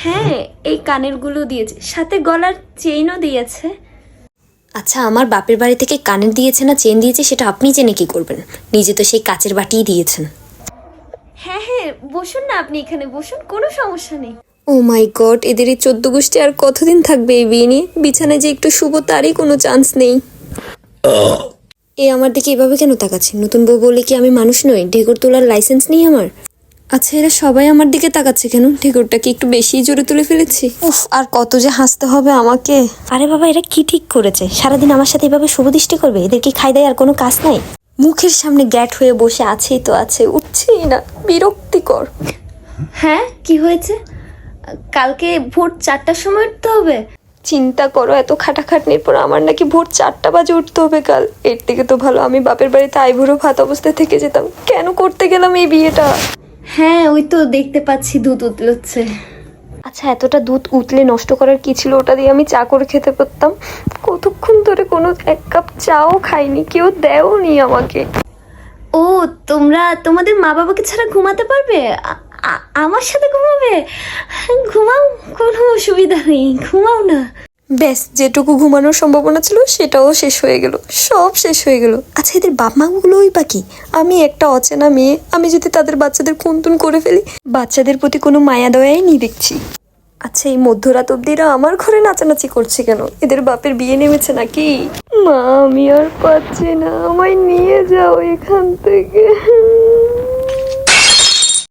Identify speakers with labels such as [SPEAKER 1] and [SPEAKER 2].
[SPEAKER 1] হ্যাঁ, এই কানেরগুলো দিয়েছে, সাথে গলার চেইনও দিয়েছে।
[SPEAKER 2] আচ্ছা, আমার বাপের বাড়ি থেকে কানের দিয়েছে না চেন দিয়েছে সেটা আপনি জেনে কি করবেন? নিজে তো সেই কাচের বাটিই দিয়েছেন।
[SPEAKER 1] হ্যাঁ হ্যাঁ, বসুন না, আপনি এখানে বসুন, কোনো সমস্যা নেই।
[SPEAKER 2] ও মাই গড, এদের এই 14 গোষ্ঠী আর কতদিন থাকবে এই বিয়ে নিয়ে? বিছানায় যে একটু শুভ তারই কোনো চান্স নেই। এ আমার দিকে এভাবে কেন তাকাচ্ছে? নতুন বউ বলে কি আমি মানুষ নই? ঢেকুর তোলার লাইসেন্স নেই আমার? আচ্ছা, এরা সবাই আমার দিকে তাকাচ্ছে কেন? ঢেকুরটা কি একটু বেশি জোরে তুলে ফেলেছি? উফ, আর কত যে হাসতে হবে আমাকে। আরে বাবা, এরা কি ঠিক করেছে? সারাদিন আমার সাথে এভাবে শুভদৃষ্টি করবে? এদের কি খাই দেয় আর কোনো কাজ নাই? মুখের সামনে গ্যাট হয়ে বসে আছেই তো আছে, উঠছেই না, বিরক্তিকর।
[SPEAKER 1] হ্যাঁ, কি হয়েছে? কালকে ভোর 4টার সময় উঠতে হবে?
[SPEAKER 2] চিন্তা করো, এত খাটাখাটনির পর আমার নাকি ভোর 4টা বাজে উঠতে হবে কাল। এর থেকে তো ভালো আমি বাপের বাড়িতে আইবুড়ো ভাত অবস্থায় থেকে যেতাম। কেন করতে গেলাম এই বিয়েটা?
[SPEAKER 1] হ্যাঁ, ওই তো দেখতে পাচ্ছি দুধ উতলোচ্ছে।
[SPEAKER 2] আচ্ছা, এতটা দুধ উতলে নষ্ট করার কি ছিল? ওটা দিয়ে আমি চা করে খেতে পারতাম। কতক্ষণ ধরে কোনো এক কাপ চাও খাইনি, কেউ দেওনি আমাকে।
[SPEAKER 1] ও, তোমরা তোমাদের মা বাবাকে ছাড়া ঘুমাতে পারবে? আমার সাথে ঘুমাবে? ঘুমাও, কোনো অসুবিধা নেই, ঘুমাও না।
[SPEAKER 2] ব্যাস, যেটুকু ঘুমানোর সম্ভাবনা ছিল সেটাও শেষ হয়ে গেল, সব শেষ হয়ে গেল। আচ্ছা, এদের বাপ মাগুলোই বাকি। আমি একটা অচেনা মেয়ে, আমি যদি তাদের বাচ্চাদের খুনতুন করে ফেলি, বাচ্চাদের প্রতি কোনো মায়া দয়াই নেই দেখছি। আচ্ছা, এই মধ্যরাত অব্দিরা আমার ঘরে নাচানাচি করছে কেন? এদের বাপের বিয়ে নেমেছে নাকি? মা, আমি আর পাচ্ছি না, আমায় নিয়ে যাও এখান থেকে।